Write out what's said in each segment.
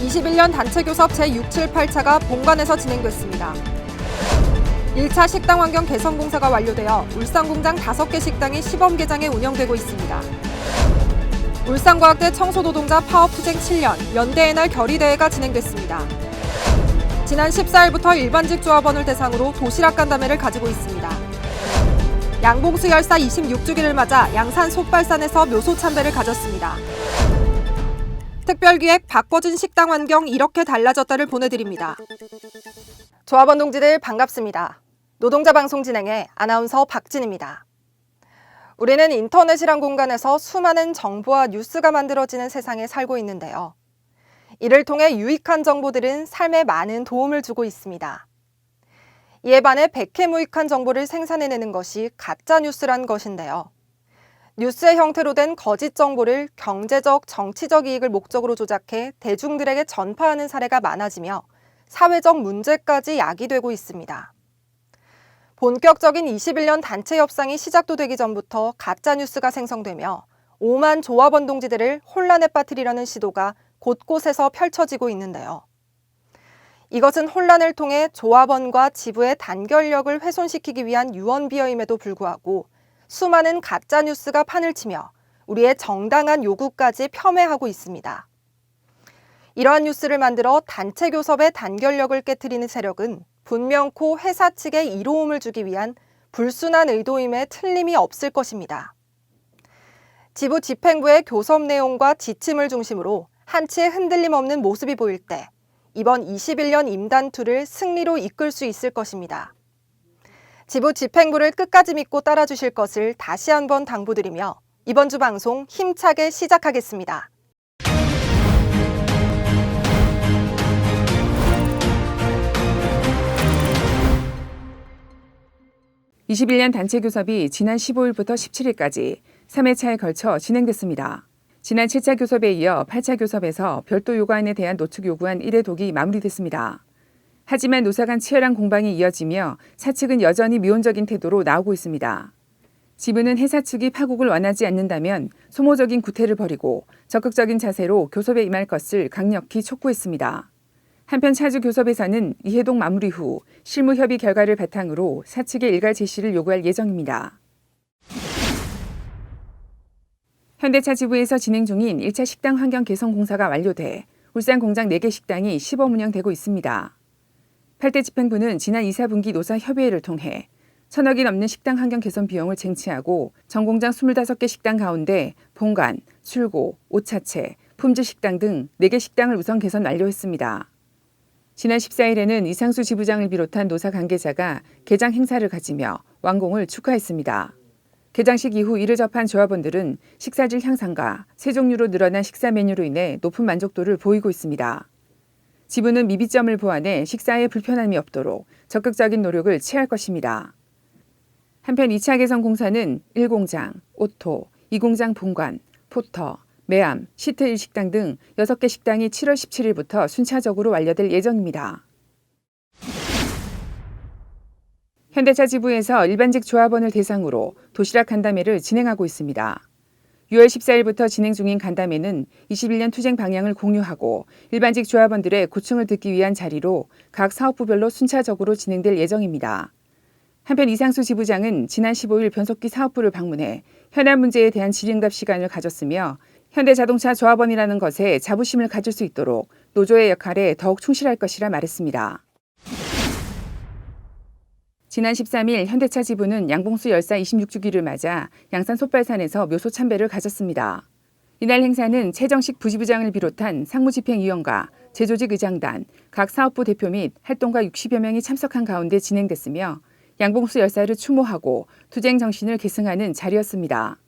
21년 단체교섭 제6, 7, 8차가 본관에서 진행됐습니다. 1차 식당 환경 개선 공사가 완료되어 울산 공장 5개 식당이 시범 개장에 운영되고 있습니다. 울산과학대 청소노동자 파업투쟁 7년 연대의 날 결의대회가 진행됐습니다. 지난 14일부터 일반직 조합원을 대상으로 도시락 간담회를 가지고 있습니다. 양봉수 열사 26주기를 맞아 양산 솥발산에서 묘소 참배를 가졌습니다. 특별기획 바꿔준 식당 환경 이렇게 달라졌다를 보내드립니다. 조합원 동지들 반갑습니다. 노동자 방송 진행의 아나운서 박진입니다. 우리는 인터넷이란 공간에서 수많은 정보와 뉴스가 만들어지는 세상에 살고 있는데요. 이를 통해 유익한 정보들은 삶에 많은 도움을 주고 있습니다. 이에 반해 백해무익한 정보를 생산해내는 것이 가짜뉴스란 것인데요. 뉴스의 형태로 된 거짓 정보를 경제적, 정치적 이익을 목적으로 조작해 대중들에게 전파하는 사례가 많아지며 사회적 문제까지 야기되고 있습니다. 본격적인 21년 단체 협상이 시작도 되기 전부터 가짜뉴스가 생성되며 5만 조합원 동지들을 혼란에 빠뜨리려는 시도가 곳곳에서 펼쳐지고 있는데요. 이것은 혼란을 통해 조합원과 지부의 단결력을 훼손시키기 위한 유언비어임에도 불구하고 수많은 가짜뉴스가 판을 치며 우리의 정당한 요구까지 폄훼하고 있습니다. 이러한 뉴스를 만들어 단체 교섭의 단결력을 깨트리는 세력은 분명코 회사 측에 이로움을 주기 위한 불순한 의도임에 틀림이 없을 것입니다. 지부 집행부의 교섭 내용과 지침을 중심으로 한치의 흔들림 없는 모습이 보일 때 이번 21년 임단투를 승리로 이끌 수 있을 것입니다. 지부 집행부를 끝까지 믿고 따라주실 것을 다시 한번 당부드리며 이번 주 방송 힘차게 시작하겠습니다. (21년) 단체 교섭이 지난 15일부터 17일까지 3회차에 걸쳐 진행됐습니다. 지난 7차 교섭에 이어 8차 교섭에서 별도 요구안에 대한 노축 요구안 1회 독이 마무리됐습니다. 하지만 노사 간 치열한 공방이 이어지며 사측은 여전히 미온적인 태도로 나오고 있습니다. 지부는 회사 측이 파국을 원하지 않는다면 소모적인 구태를 벌이고 적극적인 자세로 교섭에 임할 것을 강력히 촉구했습니다. 한편 차주 교섭에서는 이해동 마무리 후 실무 협의 결과를 바탕으로 사측의 일괄 제시를 요구할 예정입니다. 현대차 지부에서 진행 중인 1차 식당 환경 개선 공사가 완료돼 울산 공장 4개 식당이 시범 운영되고 있습니다. 8대 집행부는 지난 2, 4분기 노사 협의회를 통해 1,000억이 넘는 식당 환경 개선 비용을 쟁취하고 전 공장 25개 식당 가운데 본관, 출고, 오차채, 품질 식당 등 4개 식당을 우선 개선 완료했습니다. 지난 14일에는 이상수 지부장을 비롯한 노사 관계자가 개장 행사를 가지며 완공을 축하했습니다. 개장식 이후 이를 접한 조합원들은 식사질 향상과 새 종류로 늘어난 식사 메뉴로 인해 높은 만족도를 보이고 있습니다. 지부는 미비점을 보완해 식사에 불편함이 없도록 적극적인 노력을 취할 것입니다. 한편 2차 개선 공사는 1공장, 오토, 2공장 본관, 포터, 매암, 시트 1식당 등 6개 식당이 7월 17일부터 순차적으로 완료될 예정입니다. 현대차 지부에서 일반직 조합원을 대상으로 도시락 간담회를 진행하고 있습니다. 6월 14일부터 진행 중인 간담회는 21년 투쟁 방향을 공유하고 일반직 조합원들의 고충을 듣기 위한 자리로 각 사업부별로 순차적으로 진행될 예정입니다. 한편 이상수 지부장은 지난 15일 변속기 사업부를 방문해 현안 문제에 대한 질의응답 시간을 가졌으며 현대자동차 조합원이라는 것에 자부심을 가질 수 있도록 노조의 역할에 더욱 충실할 것이라 말했습니다. 지난 13일 현대차 지부는 양봉수 열사 26주기를 맞아 양산 솥발산에서 묘소 참배를 가졌습니다. 이날 행사는 최정식 부지부장을 비롯한 상무집행위원과 제조직 의장단, 각 사업부 대표 및 활동가 60여 명이 참석한 가운데 진행됐으며 양봉수 열사를 추모하고 투쟁 정신을 계승하는 자리였습니다.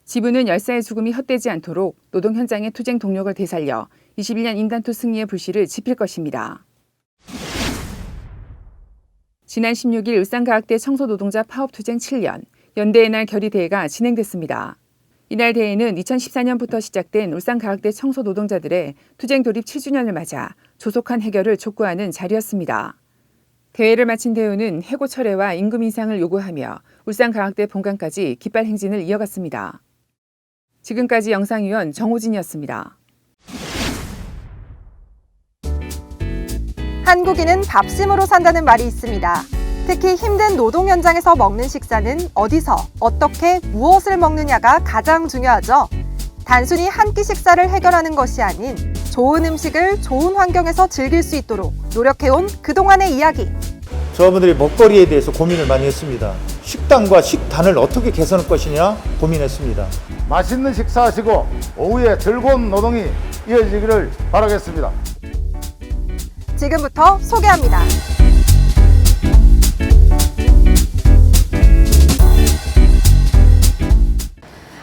지부는 열사의 죽음이 헛되지 않도록 노동 현장의 투쟁 동력을 되살려 21년 임단투 승리의 불씨를 지필 것입니다. 지난 16일 울산과학대 청소노동자 파업투쟁 7년 연대의 날 결의대회가 진행됐습니다. 이날 대회는 2014년부터 시작된 울산과학대 청소노동자들의 투쟁 돌입 7주년을 맞아 조속한 해결을 촉구하는 자리였습니다. 대회를 마친 대우는 해고 철회와 임금 인상을 요구하며 울산과학대 본관까지 깃발 행진을 이어갔습니다. 지금까지 영상위원 정호진이었습니다. 한국인은 밥심으로 산다는 말이 있습니다. 특히 힘든 노동 현장에서 먹는 식사는 어디서, 어떻게, 무엇을 먹느냐가 가장 중요하죠. 단순히 한 끼 식사를 해결하는 것이 아닌 좋은 음식을 좋은 환경에서 즐길 수 있도록 노력해온 그동안의 이야기. 조합원들이 먹거리에 대해서 고민을 많이 했습니다. 식당과 식단을 어떻게 개선할 것이냐 고민했습니다. 맛있는 식사하시고 오후에 즐거운 노동이 이어지기를 바라겠습니다. 지금부터 소개합니다.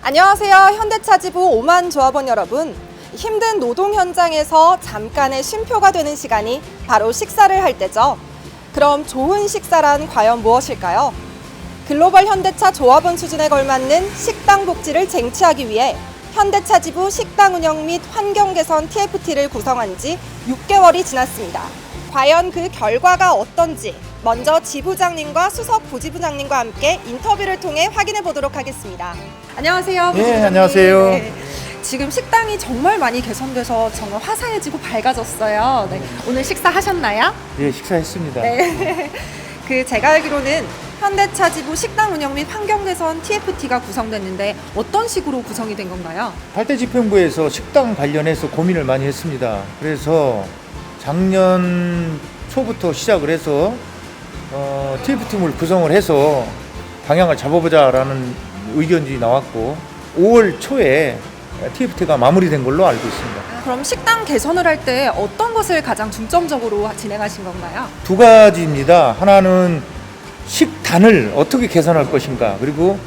안녕하세요. 현대차 지부 5만 조합원 여러분. 힘든 노동 현장에서 잠깐의 쉼표가 되는 시간이 바로 식사를 할 때죠. 그럼 좋은 식사란 과연 무엇일까요? 글로벌 현대차 조합원 수준에 걸맞는 식당 복지를 쟁취하기 위해 현대차 지부 식당 운영 및 환경 개선 TFT를 구성한 지 6개월이 지났습니다. 과연 그 결과가 어떤지 먼저 지부장님과 수석 부지부장님과 함께 인터뷰를 통해 확인해 보도록 하겠습니다. 안녕하세요. 부지부장님. 안녕하세요. 네. 지금 식당이 정말 많이 개선돼서 정말 화사해지고 밝아졌어요. 네. 오늘 식사하셨나요? 예, 식사했습니다. 네. 제가 알기로는 현대차 지부 식당 운영 및 환경 개선 TFT가 구성됐는데 어떤 식으로 구성이 된 건가요? 8대 집행부에서 식당 관련해서 고민을 많이 했습니다. 그래서 작년 초부터 시작을 해서 TF팀을 구성을 해서 방향을 잡아보자라는 의견이 나왔고 5월 초에 TFT가 마무리된 걸로 알고 있습니다. 그럼 식당 개선을 할 때 어떤 것을 가장 중점적으로 진행하신 건가요? 두 가지입니다. 하나는 식단을 어떻게 개선할 것인가, 그리고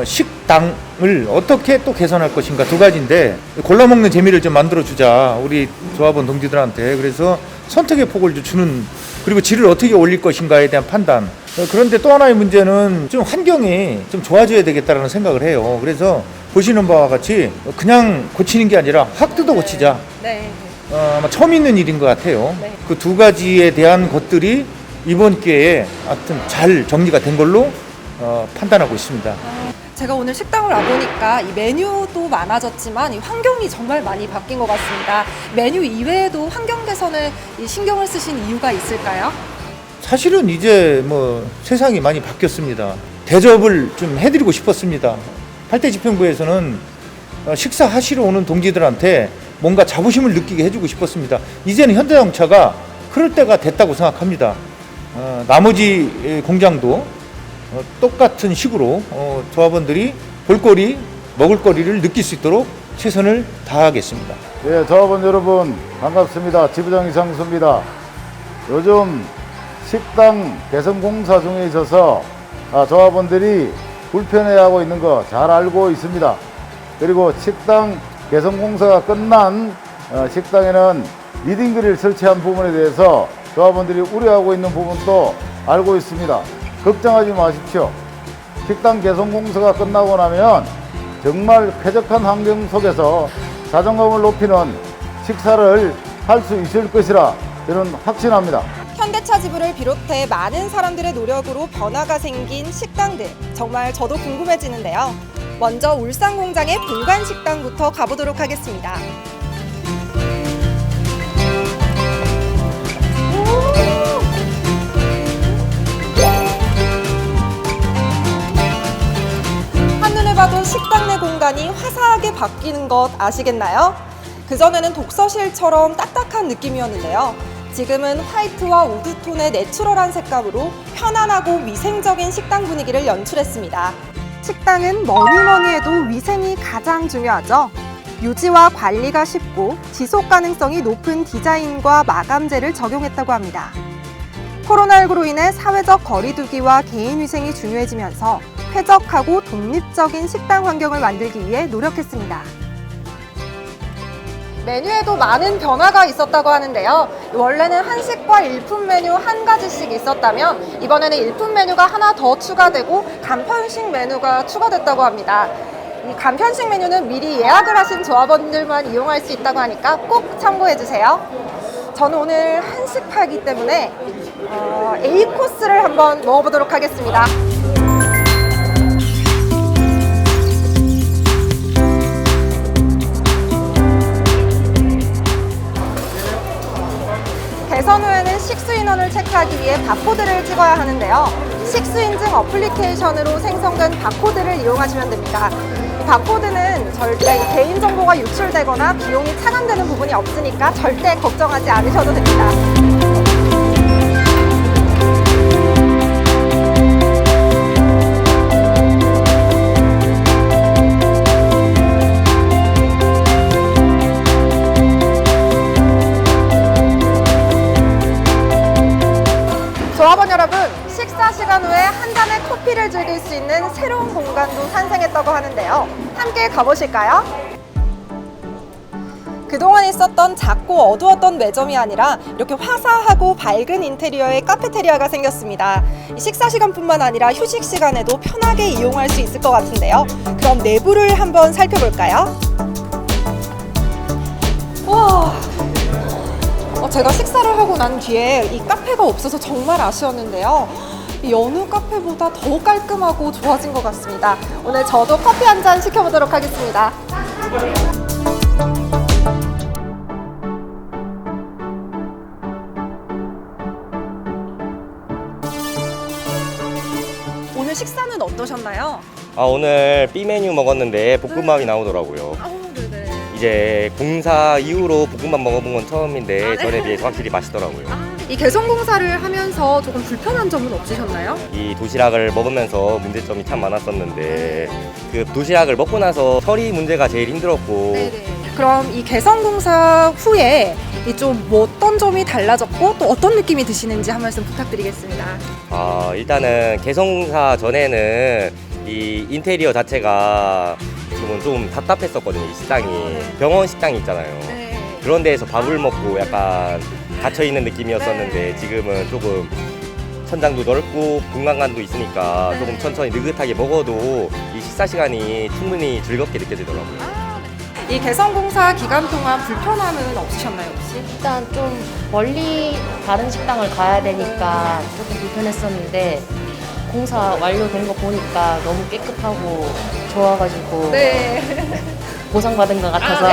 식당을 어떻게 또 개선할 것인가, 두 가지인데 골라먹는 재미를 좀 만들어주자 우리 조합원 동지들한테. 그래서 선택의 폭을 좀 주는, 그리고 질을 어떻게 올릴 것인가에 대한 판단. 그런데 또 하나의 문제는 좀 환경이 좀 좋아져야 되겠다라는 생각을 해요. 그래서 보시는 바와 같이 그냥 고치는 게 아니라 확 뜯어 고치자. 네. 아마 처음 있는 일인 것 같아요. 네. 그 두 가지에 대한 것들이 이번 기회에 하여튼 잘 정리가 된 걸로 판단하고 있습니다. 제가 오늘 식당을 와보니까 이 메뉴도 많아졌지만 이 환경이 정말 많이 바뀐 것 같습니다. 메뉴 이외에도 환경 개선에 신경을 쓰신 이유가 있을까요? 사실은 이제 뭐 세상이 많이 바뀌었습니다. 대접을 좀 해드리고 싶었습니다. 8대 집행부에서는 식사하시러 오는 동지들한테 뭔가 자부심을 느끼게 해주고 싶었습니다. 이제는 현대자동차가 그럴 때가 됐다고 생각합니다. 나머지 공장도 똑같은 식으로 조합원들이 볼거리, 먹을거리를 느낄 수 있도록 최선을 다하겠습니다. 예, 조합원 여러분 반갑습니다. 지부장 이상수입니다. 요즘 식당 개선 공사 중에 있어서 조합원들이 불편해하고 있는 거 잘 알고 있습니다. 그리고 식당 개선 공사가 끝난 식당에는 리딩그릴 설치한 부분에 대해서 조합원들이 우려하고 있는 부분도 알고 있습니다. 걱정하지 마십시오. 식당 개선 공사가 끝나고 나면 정말 쾌적한 환경 속에서 자존감을 높이는 식사를 할 수 있을 것이라 저는 확신합니다. 현대차 지부를 비롯해 많은 사람들의 노력으로 변화가 생긴 식당들, 정말 저도 궁금해지는데요. 먼저 울산 공장의 본관 식당부터 가보도록 하겠습니다. 한눈에 봐도 식당 내 공간이 화사하게 바뀌는 것 아시겠나요? 그전에는 독서실처럼 딱딱한 느낌이었는데요. 지금은 화이트와 우드톤의 내추럴한 색감으로 편안하고 위생적인 식당 분위기를 연출했습니다. 식당은 뭐니 해도 위생이 가장 중요하죠. 유지와 관리가 쉽고 지속 가능성이 높은 디자인과 마감재를 적용했다고 합니다. 코로나19로 인해 사회적 거리두기와 개인 위생이 중요해지면서 쾌적하고 독립적인 식당 환경을 만들기 위해 노력했습니다. 메뉴에도 많은 변화가 있었다고 하는데요. 원래는 한식과 일품 메뉴 한 가지씩 있었다면 이번에는 일품 메뉴가 하나 더 추가되고 간편식 메뉴가 추가됐다고 합니다. 이 간편식 메뉴는 미리 예약을 하신 조합원들만 이용할 수 있다고 하니까 꼭 참고해주세요. 저는 오늘 한식파이기 때문에 A 코스를 한번 먹어보도록 하겠습니다. 개선 후에는 식수 인원을 체크하기 위해 바코드를 찍어야 하는데요. 식수 인증 어플리케이션으로 생성된 바코드를 이용하시면 됩니다. 바코드는 절대 개인정보가 유출되거나 비용이 차감되는 부분이 없으니까 절대 걱정하지 않으셔도 됩니다. 조합원 여러분, 식사 시간 후에 한 잔의 커피를 즐길 수 있는 새로운 공간도 탄생했다고 하는데요. 함께 가보실까요? 그동안 있었던 작고 어두웠던 매점이 아니라 이렇게 화사하고 밝은 인테리어의 카페테리아가 생겼습니다. 식사 시간뿐만 아니라 휴식 시간에도 편하게 이용할 수 있을 것 같은데요. 그럼 내부를 한번 살펴볼까요? 와. 제가 식사를 하고 난 뒤에 이 카페가 없어서 정말 아쉬웠는데요. 이 여느 카페보다 더 깔끔하고 좋아진 것 같습니다. 오늘 저도 커피 한 잔 시켜보도록 하겠습니다. 오늘 식사는 어떠셨나요? 오늘 B 메뉴 먹었는데 볶음밥이 나오더라고요. 네네. 이제 공사 이후로 볶음밥 먹어본 건 처음인데 전에 비해서 확실히 맛있더라고요. 이 개성공사를 하면서 조금 불편한 점은 없으셨나요? 이 도시락을 먹으면서 문제점이 참 많았었는데 그 도시락을 먹고 나서 처리 문제가 제일 힘들었고 그럼 이 개성공사 후에 좀 어떤 점이 달라졌고 또 어떤 느낌이 드시는지 한 말씀 부탁드리겠습니다. 일단은 개성공사 전에는 이 인테리어 자체가 좀 답답했었거든요. 이 식당이 병원 식당 있잖아요. 그런 데에서 밥을 먹고 약간 갇혀있는 느낌이었었는데 지금은 조금 천장도 넓고 공간감도 있으니까 조금 천천히 느긋하게 먹어도 이 식사 시간이 충분히 즐겁게 느껴지더라고요. 이 개성공사 기간 동안 불편함은 없으셨나요 혹시? 일단 좀 멀리 다른 식당을 가야 되니까 조금 불편했었는데 공사 완료된 거 보니까 너무 깨끗하고 좋아가지고 보상받은 것 같아서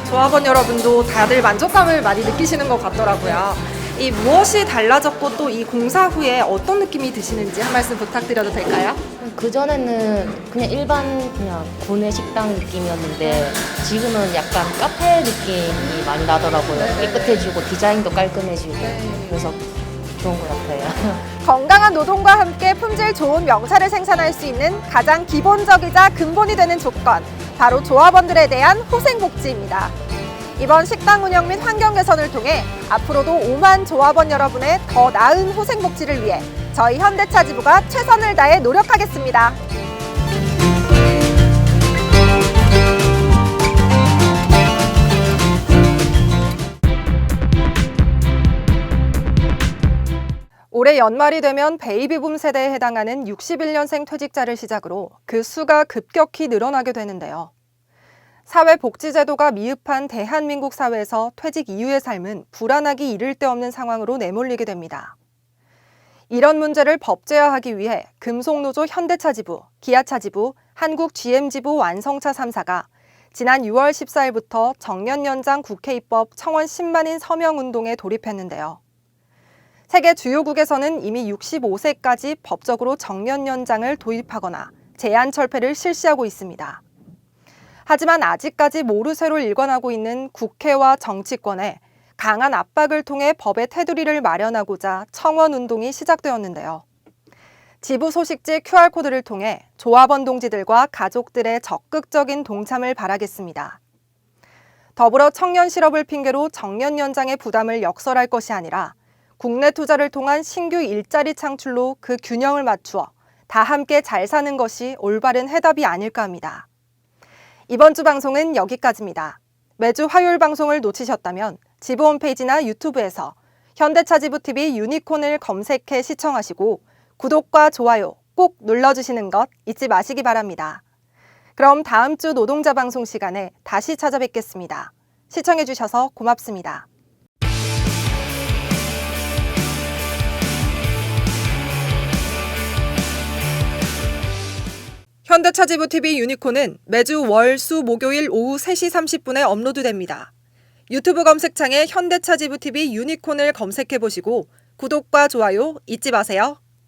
조합원 여러분도 다들 만족감을 많이 느끼시는 것 같더라고요. 이 무엇이 달라졌고 또 이 공사 후에 어떤 느낌이 드시는지 한 말씀 부탁드려도 될까요? 그전에는 그냥 일반 그냥 구내 식당 느낌이었는데 지금은 약간 카페 느낌이 많이 나더라고요. 깨끗해지고 디자인도 깔끔해지고 그래서 좋은 것 같아요. 건강한 노동과 함께 품질 좋은 명찰을 생산할 수 있는 가장 기본적이자 근본이 되는 조건, 바로 조합원들에 대한 호생복지입니다. 이번 식당 운영 및 환경 개선을 통해 앞으로도 5만 조합원 여러분의 더 나은 호생복지를 위해 저희 현대차 지부가 최선을 다해 노력하겠습니다. 올해 연말이 되면 베이비붐 세대에 해당하는 61년생 퇴직자를 시작으로 그 수가 급격히 늘어나게 되는데요. 사회복지제도가 미흡한 대한민국 사회에서 퇴직 이후의 삶은 불안하기 이를 데 없는 상황으로 내몰리게 됩니다. 이런 문제를 법제화하기 위해 금속노조 현대차 지부, 기아차 지부, 한국 GM지부 완성차 3사가 지난 6월 14일부터 정년연장 국회 입법 청원 10만인 서명운동에 돌입했는데요. 세계 주요국에서는 이미 65세까지 법적으로 정년연장을 도입하거나 제한 철폐를 실시하고 있습니다. 하지만 아직까지 모르쇠로 일관하고 있는 국회와 정치권에 강한 압박을 통해 법의 테두리를 마련하고자 청원운동이 시작되었는데요. 지부 소식지 QR코드를 통해 조합원 동지들과 가족들의 적극적인 동참을 바라겠습니다. 더불어 청년 실업을 핑계로 정년 연장의 부담을 역설할 것이 아니라 국내 투자를 통한 신규 일자리 창출로 그 균형을 맞추어 다 함께 잘 사는 것이 올바른 해답이 아닐까 합니다. 이번 주 방송은 여기까지입니다. 매주 화요일 방송을 놓치셨다면 지부 홈페이지나 유튜브에서 현대차 지부TV 유니콘을 검색해 시청하시고 구독과 좋아요 꼭 눌러주시는 것 잊지 마시기 바랍니다. 그럼 다음 주 노동자 방송 시간에 다시 찾아뵙겠습니다. 시청해주셔서 고맙습니다. 현대차 지부TV 유니콘은 매주 월, 수, 목요일 오후 3시 30분에 업로드됩니다. 유튜브 검색창에 현대차 지부TV 유니콘을 검색해보시고 구독과 좋아요 잊지 마세요.